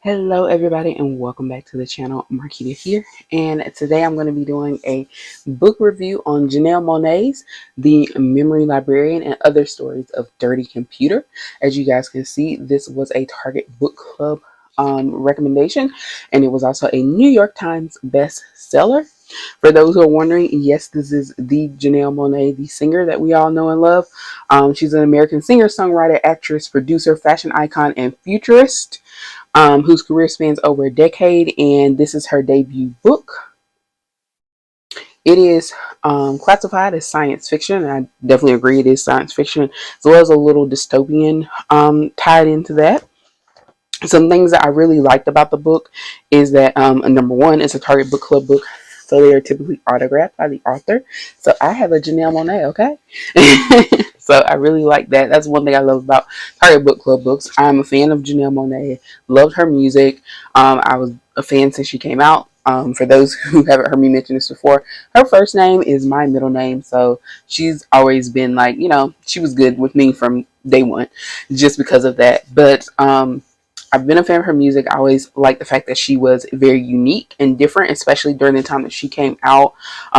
Hello everybody and welcome back to the channel. Marquita here, and today I'm going to be doing a book review on Janelle Monae's The Memory Librarian and Other Stories of Dirty Computer. As you guys can see, this was a Target Book Club recommendation, and it was also a New York Times bestseller. For those who are wondering, yes, this is the Janelle Monae, the singer that we all know and love. She's an American singer, songwriter, actress, producer, fashion icon, and futurist, whose career spans over a decade, and this is her debut book. It is classified as science fiction, and I definitely agree it is science fiction, as well as a little dystopian tied into that. Some things that I really liked about the book is that number one, it's a Target Book Club book, so they are typically autographed by the author. So I have a Janelle Monae, okay? So I really like that. That's one thing I love about Target Book Club books. I'm a fan of Janelle Monae. Loved her music. I was a fan since she came out. For those who haven't heard me mention this before, her first name is my middle name. So she's always been like, she was good with me from day one just because of that. But I've been a fan of her music. I always liked the fact that she was very unique and different, especially during the time that she came out.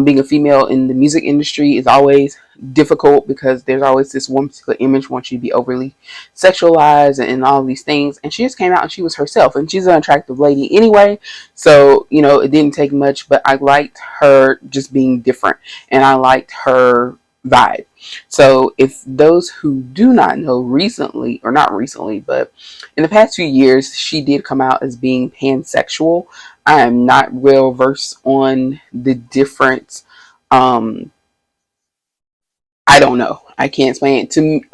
Being a female in the music industry is always difficult because there's always this one particular image wants you to be overly sexualized and all these things. And she just came out and she was herself, and she's an attractive lady anyway. So, it didn't take much, but I liked her just being different, and I liked her vibe. So if those who do not know, recently, or not recently, but in the past few years, she did come out as being pansexual. I am not well versed on the different, I don't know. I can't explain it to me.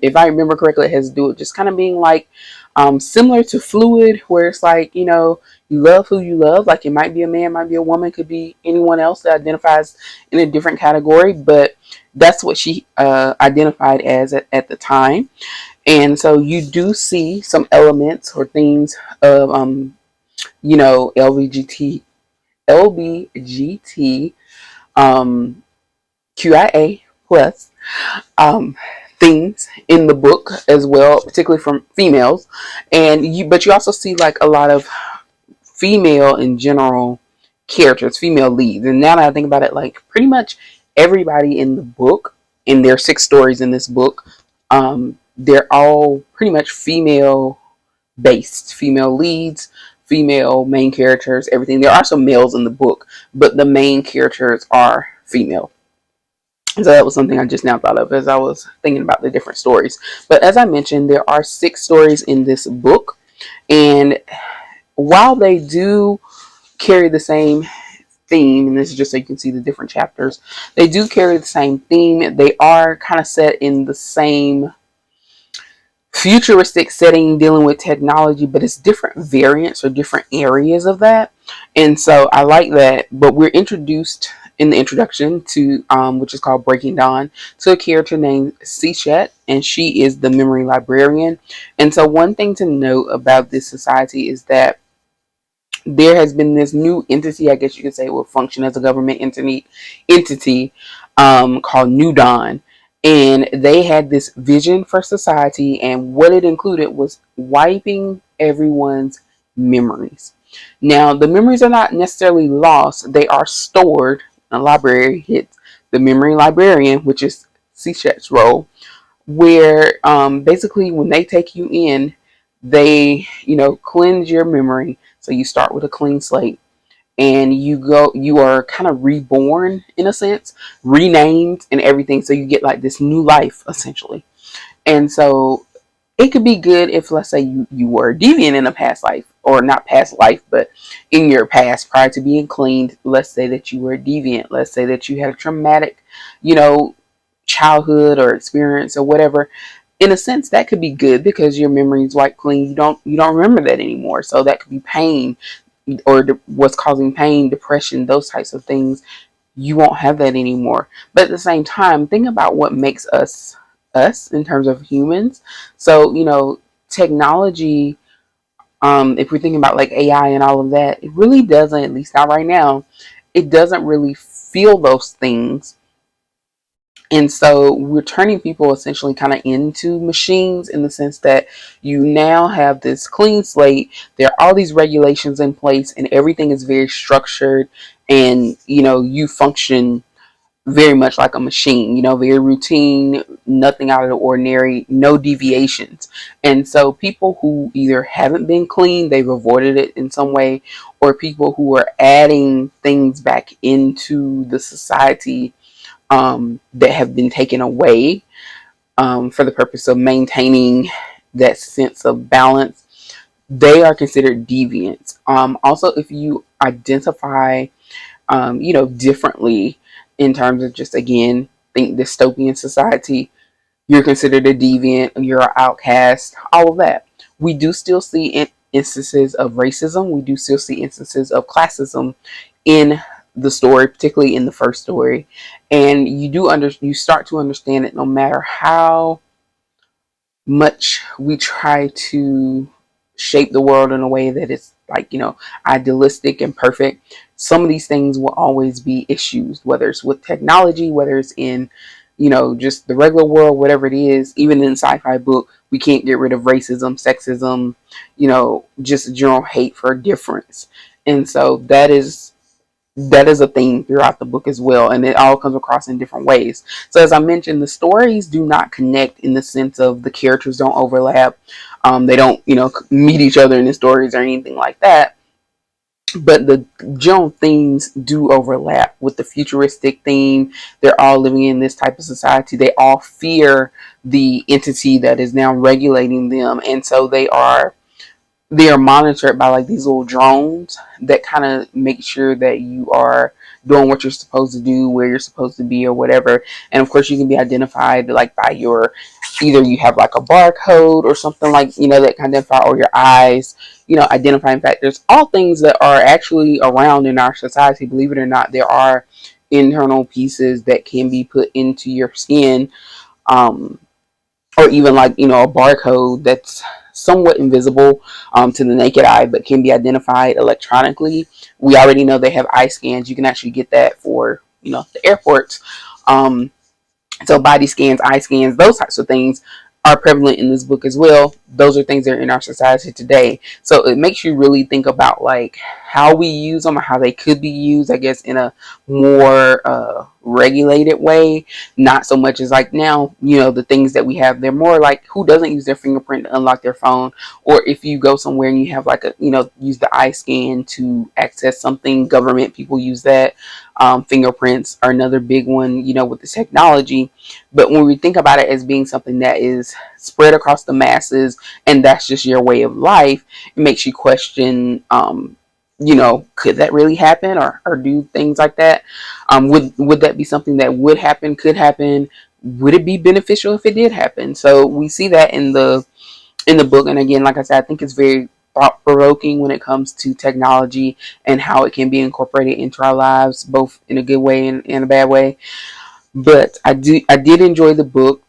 If I remember correctly, it has to do with just kind of being like similar to fluid, where it's like, you love who you love. Like, it might be a man, might be a woman, could be anyone else that identifies in a different category, but that's what she identified as at the time. And so you do see some elements or themes of LBGT um QIA plus um themes in the book as well, particularly from females. But you also see like a lot of female in general characters, female leads. And now that I think about it, like pretty much everybody in the book, in their 6 stories in this book, they're all pretty much female based, female leads, female main characters, everything. There are some males in the book, but the main characters are female. So that was something I just now thought of as I was thinking about the different stories. But as I mentioned, there are 6 stories in this book, and while they do carry the same theme, and this is just so you can see the different chapters, they do carry the same theme. They are kind of set in the same futuristic setting dealing with technology, but it's different variants or different areas of that. And so I like that. But we're introduced in the introduction to which is called Breaking Dawn, to a character named Sechet, and she is the memory librarian. And so one thing to note about this society is that there has been this new entity, I guess you could say, will function as a government entity called New Dawn. And they had this vision for society, and what it included was wiping everyone's memories. Now, the memories are not necessarily lost, they are stored. A library hits the memory librarian, which is Sechet's role, where basically when they take you in, they cleanse your memory. So you start with a clean slate, and you are kind of reborn in a sense, renamed and everything, so you get like this new life essentially. And so it could be good if, let's say, you were deviant in a past life, or not past life, but in your past prior to being cleaned. Let's say that you were deviant, let's say that you had a traumatic childhood or experience or whatever. In a sense, that could be good because your memory is wiped clean. You don't remember that anymore. So that could be pain, or what's causing pain, depression, those types of things. You won't have that anymore. But at the same time, think about what makes us us in terms of humans. So technology, if we're thinking about like AI and all of that, it really doesn't, at least not right now, it doesn't really feel those things And so we're turning people essentially kind of into machines, in the sense that you now have this clean slate. There are all these regulations in place and everything is very structured, and you function very much like a machine, very routine, nothing out of the ordinary, no deviations. And so people who either haven't been clean, they've avoided it in some way, or people who are adding things back into the society that have been taken away for the purpose of maintaining that sense of balance, they are considered deviants. Also, if you identify, differently in terms of, just again, think dystopian society, you're considered a deviant, you're an outcast, all of that. We do still see instances of racism. We do still see instances of classism in the story, particularly in the first story. And you start to understand that no matter how much we try to shape the world in a way that is like, idealistic and perfect, some of these things will always be issues, whether it's with technology, whether it's in, just the regular world, whatever it is. Even in sci-fi book, we can't get rid of racism, sexism, just general hate for difference. And so that is a theme throughout the book as well, and it all comes across in different ways. So as I mentioned, the stories do not connect in the sense of the characters don't overlap. They don't meet each other in the stories or anything like that, but the general themes do overlap with the futuristic theme. They're all living in this type of society. They all fear the entity that is now regulating them, and so they are monitored by like these little drones that kind of make sure that you are doing what you're supposed to do, where you're supposed to be, or whatever. And of course, you can be identified like by your, either you have like a barcode or something like, that kind of identify, or your eyes, identifying factors, all things that are actually around in our society. Believe it or not, there are internal pieces that can be put into your skin. Or even like, a barcode that's somewhat invisible to the naked eye, but can be identified electronically. We already know they have eye scans. You can actually get that for, the airports. So body scans, eye scans, those types of things are prevalent in this book as well. Those are things that are in our society today. So it makes you really think about like how we use them, or how they could be used, I guess, in a more regulated way. Not so much as like now, the things that we have, they're more like, who doesn't use their fingerprint to unlock their phone? Or if you go somewhere and you have like use the eye scan to access something, government people use that. Fingerprints are another big one, with the technology. But when we think about it as being something that is spread across the masses, and that's just your way of life, it makes you question, could that really happen, or do things like that? Would that be something that would happen, could happen? Would it be beneficial if it did happen? So we see that in the book. And again, like I said, I think it's very thought provoking when it comes to technology and how it can be incorporated into our lives, both in a good way and in a bad way. But I did enjoy the book.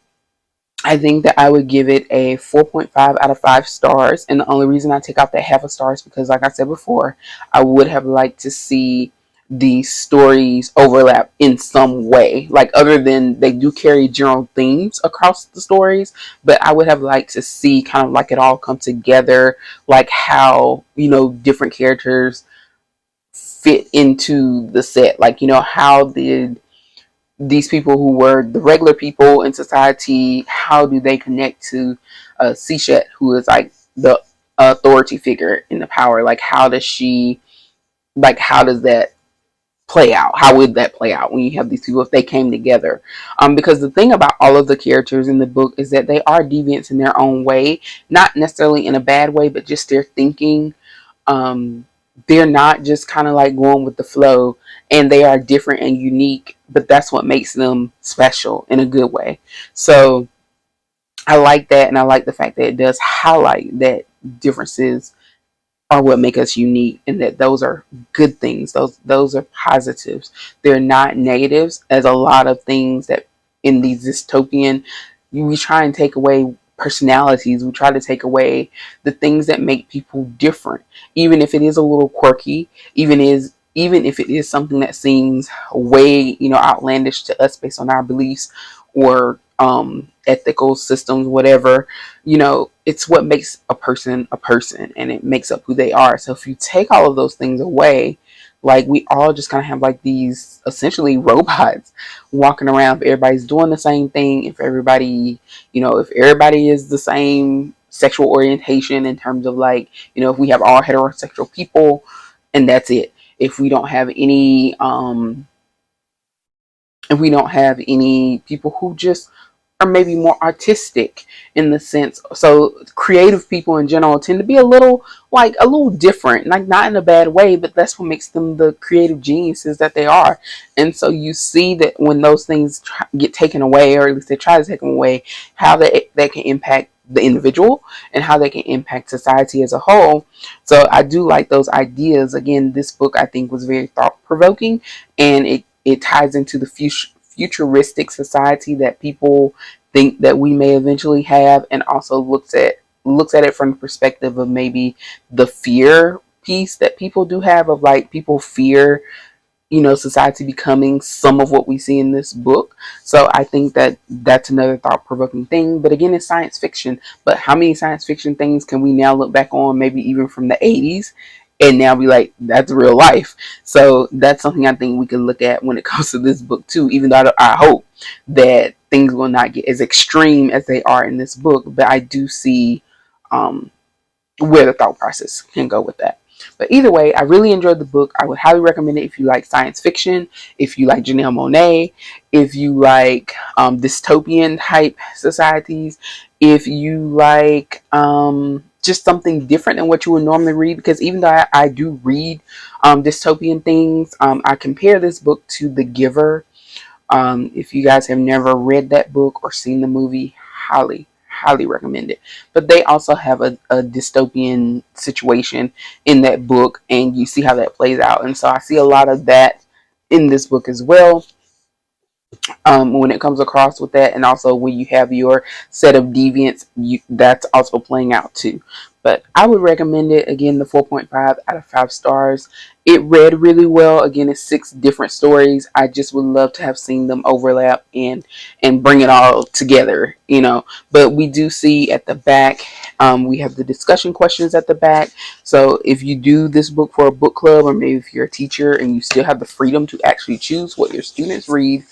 I think that I would give it a 4.5 out of 5 stars. And the only reason I take out that half a star is because, like I said before, I would have liked to see the stories overlap in some way. Like, other than they do carry general themes across the stories, but I would have liked to see kind of like it all come together, like how, different characters fit into the set. Like, how did these people who were the regular people in society, how do they connect to Sishet, who is like the authority figure in the power? Like, how does that play out? How would that play out when you have these people, if they came together? Because the thing about all of the characters in the book is that they are deviants in their own way, not necessarily in a bad way, but just their thinking. They're not just kind of like going with the flow, and they are different and unique, but that's what makes them special in a good way. So I like that, and I like the fact that it does highlight that differences are what make us unique, and that those are good things. Those are positives. They're not negatives, as a lot of things that in these dystopian, we try and take away personalities. We try to take away the things that make people different, even if it is a little quirky, even even if it is something that seems way, outlandish to us based on our beliefs or ethical systems, whatever, it's what makes a person, and it makes up who they are. So if you take all of those things away, like, we all just kind of have like these essentially robots walking around. If everybody's doing the same thing, if everybody is the same sexual orientation in terms of, like, if we have all heterosexual people and that's it. If we don't have any people who just are maybe more artistic in the sense, so creative people in general tend to be a little different, like, not in a bad way, but that's what makes them the creative geniuses that they are. And so you see that when those things get taken away, or at least they try to take them away, how that can impact the individual and how they can impact society as a whole. So I do like those ideas. Again, this book, I think, was very thought-provoking, and it ties into the futuristic society that people think that we may eventually have, and also looks at it from the perspective of maybe the fear piece that people do have, of, like, people fear, society becoming some of what we see in this book. So I think that that's another thought-provoking thing. But again, it's science fiction. But how many science fiction things can we now look back on, maybe even from the 80s, and now be like, that's real life? So that's something I think we can look at when it comes to this book too, even though I hope that things will not get as extreme as they are in this book. But I do see where the thought process can go with that. But either way, I really enjoyed the book. I would highly recommend it if you like science fiction, if you like Janelle Monae, if you like dystopian type societies, if you like just something different than what you would normally read. Because even though I do read dystopian things, I compare this book to The Giver. If you guys have never read that book or seen the movie, highly recommend it. But they also have a dystopian situation in that book, and you see how that plays out. And so I see a lot of that in this book as well, when it comes across with that. And also when you have your set of deviants, that's also playing out too. But I would recommend it. Again, the 4.5 out of 5 stars. It read really well. Again, it's 6 different stories. I just would love to have seen them overlap and bring it all together, But we do see at the back, we have the discussion questions at the back. So if you do this book for a book club, or maybe if you're a teacher and you still have the freedom to actually choose what your students read,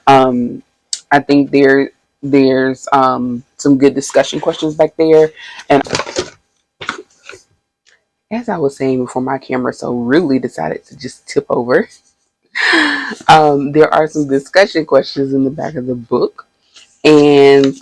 I think there's some good discussion questions back there. And as I was saying before my camera so rudely decided to just tip over, there are some discussion questions in the back of the book, and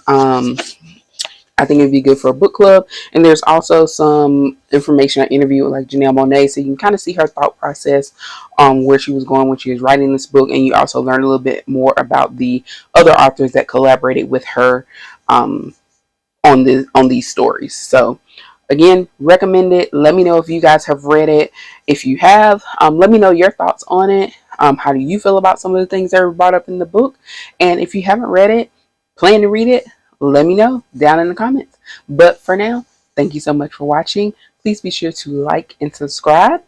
I think it'd be good for a book club. And there's also some information, an interview with, like, Janelle Monae, so you can kind of see her thought process, where she was going when she was writing this book, and you also learn a little bit more about the other authors that collaborated with her on these stories. So again, recommend it. Let me know if you guys have read it. If you have, let me know your thoughts on it. How do you feel about some of the things that were brought up in the book? And if you haven't read it, plan to read it, let me know down in the comments. But for now, thank you so much for watching. Please be sure to like and subscribe.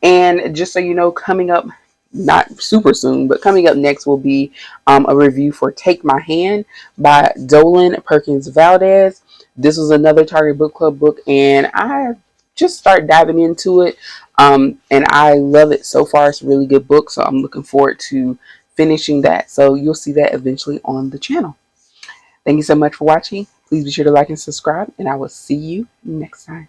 And just so you know, coming up, not super soon, but coming up next will be a review for Take My Hand by Dolan Perkins Valdez. This was another Target Book Club book, and I just started diving into it, and I love it so far. It's a really good book, so I'm looking forward to finishing that. So you'll see that eventually on the channel. Thank you so much for watching. Please be sure to like and subscribe, and I will see you next time.